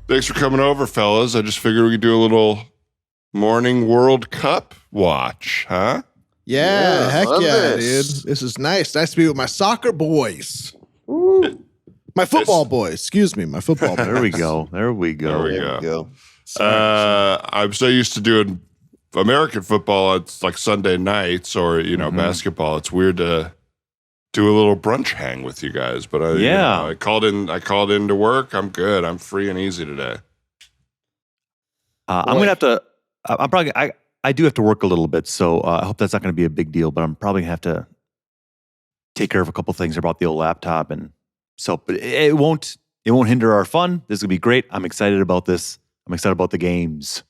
Thanks for coming over, fellas. I just figured we could do a little morning World Cup watch, huh? Yeah, heck yeah, this. dude. This is nice. Nice to be with my soccer boys. My football boys. Excuse me, my football boys. There we go. There we go. Sorry. I'm so used to doing American football. It's like Sunday nights or, basketball. It's weird to do a little brunch hang with you guys, but I called in to work. I'm good. I'm free and easy today. I'm gonna have to. I do have to work a little bit, so I hope that's not going to be a big deal. But I'm probably gonna have to take care of a couple things about the old laptop, but it won't hinder our fun. This is gonna be great. I'm excited about this. I'm excited about the games.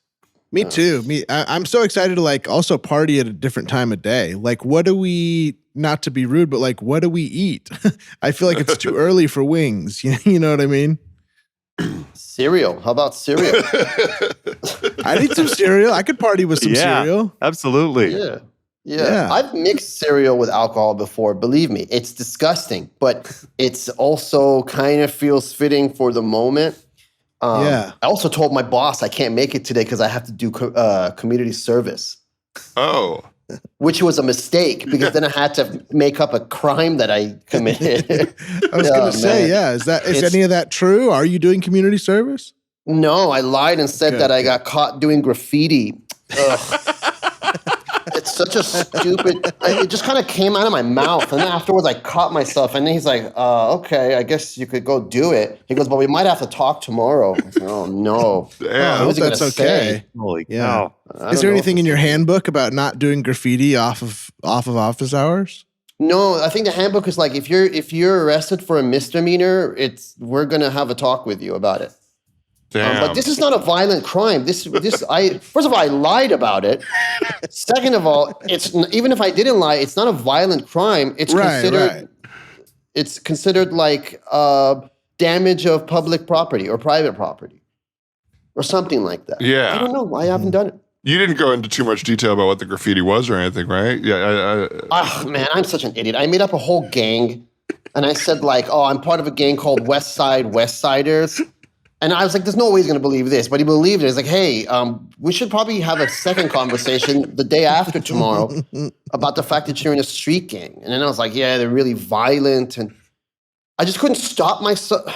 Me too. I'm so excited to also party at a different time of day. Like, what do we? Not to be rude, but what do we eat? I feel like it's too early for wings. You know what I mean? Cereal. How about cereal? I need some cereal. I could party with some cereal. Absolutely. Yeah. I've mixed cereal with alcohol before. Believe me, it's disgusting, but it's also kind of feels fitting for the moment. I also told my boss I can't make it today because I have to do community service. Oh. Which was a mistake because then I had to make up a crime that I committed. I was going to say, is any of that true? Are you doing community service? No, I lied and said that I got caught doing graffiti. It's such a stupid, it just kind of came out of my mouth. And then afterwards I caught myself and then he's like, okay, I guess you could go do it. He goes, but we might have to talk tomorrow. I said, oh no. I hope that's okay. Holy cow. Is there anything in your handbook about not doing graffiti off of office hours? No, I think the handbook is if you're arrested for a misdemeanor, we're going to have a talk with you about it. But this is not a violent crime. First of all, I lied about it. Second of all, even if I didn't lie, it's not a violent crime. It's considered like damage of public property or private property or something like that. Yeah. I don't know. I haven't done it. You didn't go into too much detail about what the graffiti was or anything, right? Yeah. Man, I'm such an idiot. I made up a whole gang and I said I'm part of a gang called West Side West Siders. And I was like, there's no way he's going to believe this. But he believed it. He's like, hey, we should probably have a second conversation the day after tomorrow about the fact that you're in a street gang. And then I was like, yeah, they're really violent. And I just couldn't stop myself.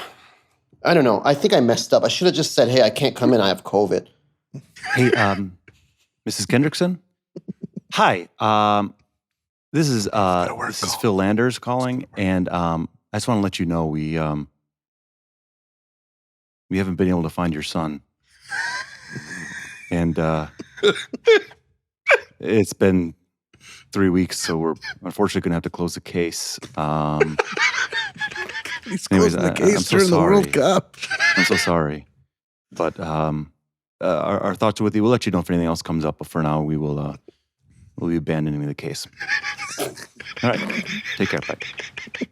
I don't know. I think I messed up. I should have just said, hey, I can't come in. I have COVID. Hey, Mrs. Kendrickson? Hi. This is Phil Landers calling. And I just want to let you know we haven't been able to find your son. And it's been 3 weeks, so we're unfortunately going to have to close the case. He's closing the case during the World Cup. I'm so sorry. But our thoughts are with you. We'll let you know if anything else comes up, but for now, we'll be abandoning the case. All right. Take care. Bye.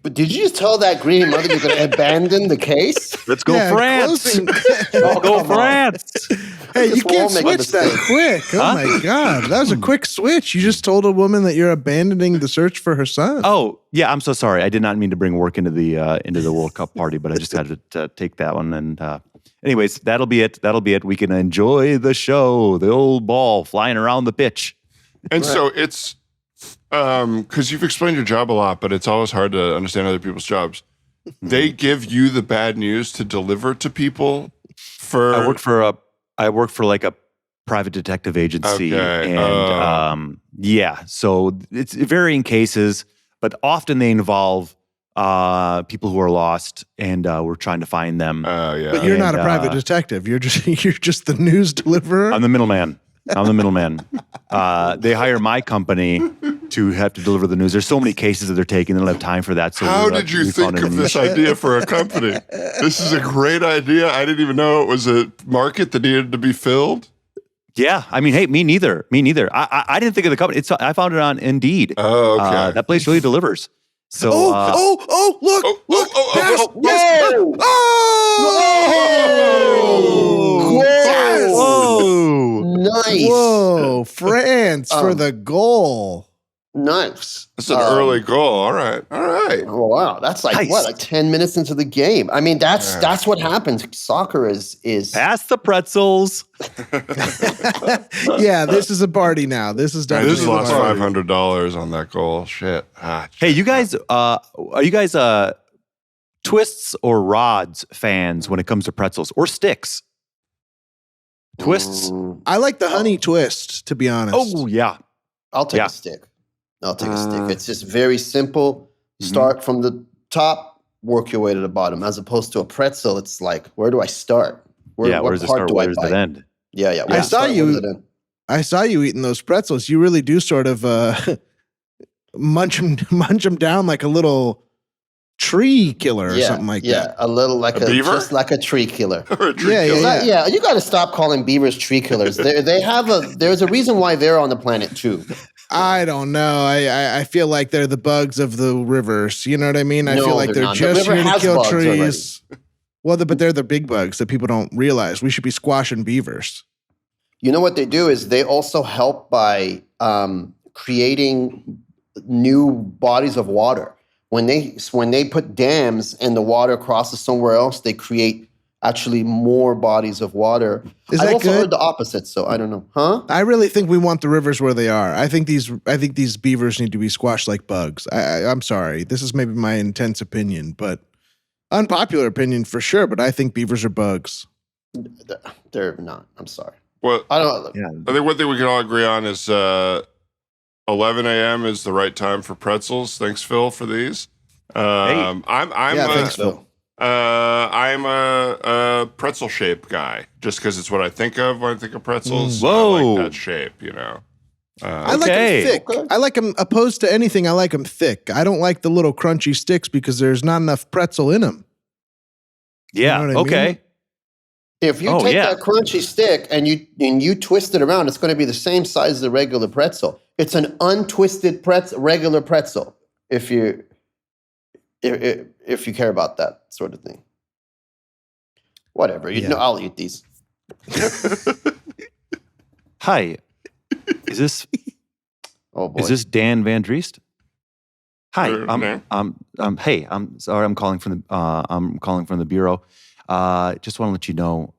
But did you just tell that green mother you're going to abandon the case? Let's go France. Let's go France. Hey, you can't switch that quick. Oh my God. That was a quick switch. You just told a woman that you're abandoning the search for her son. Oh, yeah. I'm so sorry. I did not mean to bring work into the World Cup party, but I just had to take that one. And anyways, that'll be it. We can enjoy the show, the old ball flying around the pitch. And so it's because you've explained your job a lot, but it's always hard to understand other people's jobs. They give you the bad news to deliver to people. I work for like a private detective agency, and so it's varying cases, but often they involve people who are lost, and we're trying to find them. But you're not a private detective. You're just the news deliverer. I'm the middleman. They hire my company to have to deliver the news. There's so many cases that they're taking; they don't have time for that. So how did you think of this idea for a company? This is a great idea. I didn't even know it was a market that needed to be filled. Yeah, I mean, hey, me neither. I didn't think of the company. I found it on Indeed. Oh, okay. That place really delivers. So, look! Nice. Whoa, France for the goal. Nice. That's an early goal. All right. Oh wow, that's like Nice. what, like 10 minutes into the game. I mean, that's what happens. Soccer is Pass the pretzels. Yeah, this is a party now. This is I definitely just a lost party. $500 on that goal. Shit. Hey, you guys, are you guys twists or rods fans when it comes to pretzels or sticks? Twists. I like the honey twist, to be honest. Oh yeah. I'll take Yeah. a stick. I'll take a stick. It's just very simple. Start from the top, work your way to the bottom. As opposed to a pretzel, it's like, where do I start? What Where's the part start? do I Where's bite? the end? Yeah. I saw you eating those pretzels. You really do sort of munch them down like a little tree killer or something like that. Yeah, a little like A beaver? just like a tree killer. Or a tree Yeah, killer. Yeah, you got to stop calling beavers tree killers. There's a reason why they're on the planet too. I don't know. I feel like they're the bugs of the rivers. You know what I mean? I No, feel like they're they're not. The just river here to has kill bugs trees. Well, but they're the big bugs that people don't realize. We should be squashing beavers. You know what they do is they also help by creating new bodies of water. When they put dams and the water crosses somewhere else, they create actually more bodies of water. Is I've that also good? heard the opposite, so I don't know. Huh? I really think we want the rivers where they are. I think these beavers need to be squashed like bugs. I'm sorry. This is maybe my intense opinion, but unpopular opinion for sure. But I think beavers are bugs. They're not. I'm sorry. Well, I don't. Yeah. I think one thing we can all agree on is 11 a.m. is the right time for pretzels. Thanks, Phil, for these. I'm Thanks, Phil. I'm a pretzel shape guy, just because it's what I think of when I think of pretzels. I Whoa. like that shape, you know. I like Okay. them thick. Okay. I like them opposed to anything. I like them thick. I don't like the little crunchy sticks because there's not enough pretzel in them. Yeah. know what I Okay. mean? If you Oh, take yeah. that crunchy stick and you twist it around, it's going to be the same size as the regular pretzel. It's an untwisted regular pretzel. If you care about that sort of thing, whatever. You Yeah. know, I'll eat these. Hi. Is this Oh boy. is this Dan Van Driest? Hi. No. Hey, I'm sorry. I'm calling from the bureau. Just want to let you know,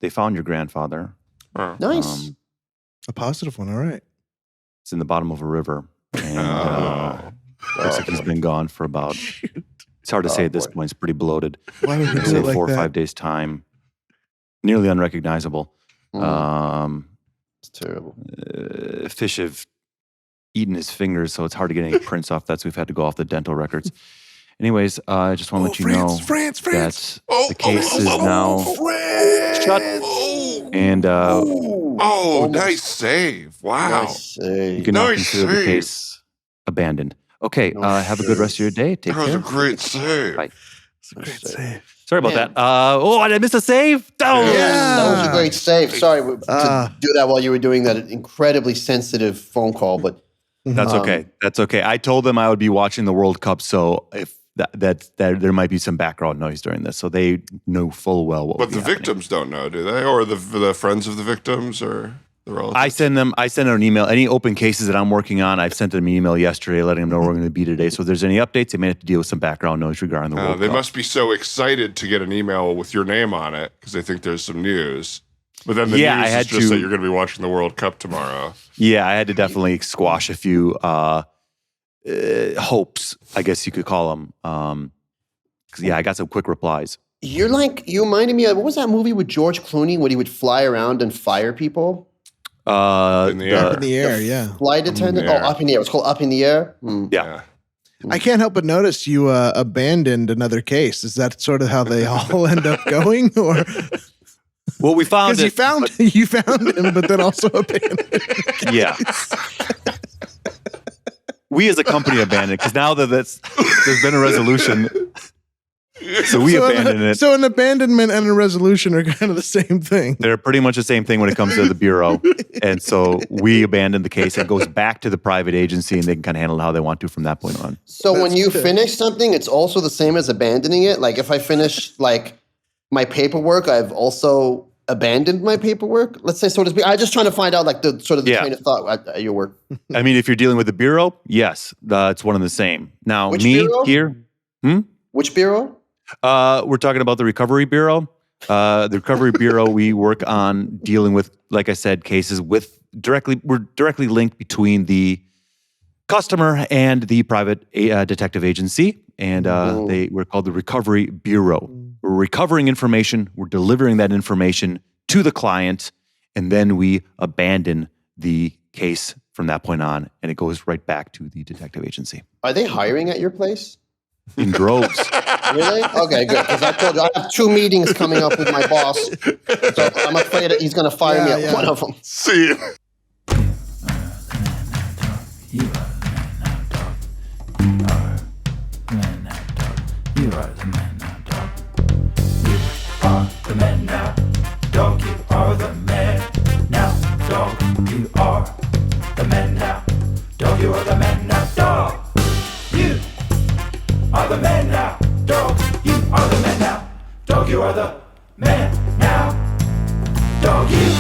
they found your grandfather. nice? A positive one. All right. It's in the bottom of a river, and looks like he's been gone for about. It's hard to say at this boy. point. It's pretty bloated. Why would we I'd do say it like 4 or that? 5 days time, nearly unrecognizable. It's terrible. Fish have eaten his fingers, so it's hard to get any prints off that. So we've had to go off the dental records. Anyways, I just want to let you know France. that the case is now shut, and Oh, nice save. Wow. Nice save. you can now Nice consider the save. case abandoned. Okay, Nice have a good rest of your day. Take That was care. a great save. Bye. Great save. Sorry about Man. that. I missed a save. Oh, Yeah. That was a great save. Sorry to Ah. do that while you were doing that incredibly sensitive phone call, but That's okay. That's okay. I told them I would be watching the World Cup, so if that there might be some background noise during this, so they know full well what. But would be the happening. victims don't know, do they? Or the friends of the victims or the relatives? I send out an email. Any open cases that I'm working on, I've sent them an email yesterday letting them know where we're going to be today. So if there's any updates, they may have to deal with some background noise regarding the World They Cup. must be so excited to get an email with your name on it because they think there's some news. But then the Yeah, I news had is just to- that you're going to be watching the World Cup tomorrow. Yeah, I had to definitely squash a few hopes, I guess you could call them. 'Cause, yeah, I got some quick replies. you reminded me of, what was that movie with George Clooney when he would fly around and fire people? In the air. Up in the air, yeah. Flight attendant? the air. Oh, Up in the Air. It's called Up in the Air. Yeah. I can't help but notice you abandoned another case. Is that sort of how they all end up going, or Well, we found because it. you found him, but then also abandoned? Yeah. We as a company abandoned because now that there's been a resolution, so we abandoned it. So an abandonment and a resolution are kind of the same thing. They're pretty much the same thing when it comes to the bureau, and so we abandoned the case. It goes back to the private agency, and they can kind of handle it how they want to from that point on. So when That's you good. finish something, it's also the same as abandoning it. Like if I finish like my paperwork, I've also abandoned my paperwork, let's say, so to speak? I'm just trying to find out like the sort of the train of thought at your work. I mean, if you're dealing with the bureau, yes, it's one and the same. Now, Which me bureau? here, Which bureau? we're talking about the Recovery Bureau. The Recovery Bureau, we work on dealing with, like I said, cases with we're directly linked between the customer and the private detective agency. And we're called the Recovery Bureau. We're recovering information, we're delivering that information to the client, and then we abandon the case from that point on, and it goes right back to the detective agency. Are they hiring at your place? In droves. Really? Okay, good. Because I told you I have 2 meetings coming up with my boss, so I'm afraid that he's going to fire me at one of them. See you. You are the man now, dog. You are the man now, dog. You are the man now, dog. You are the man now, dog. You are the man now, dog. You are the man now, dog. You are the man now, dog. You are the man now, dog. You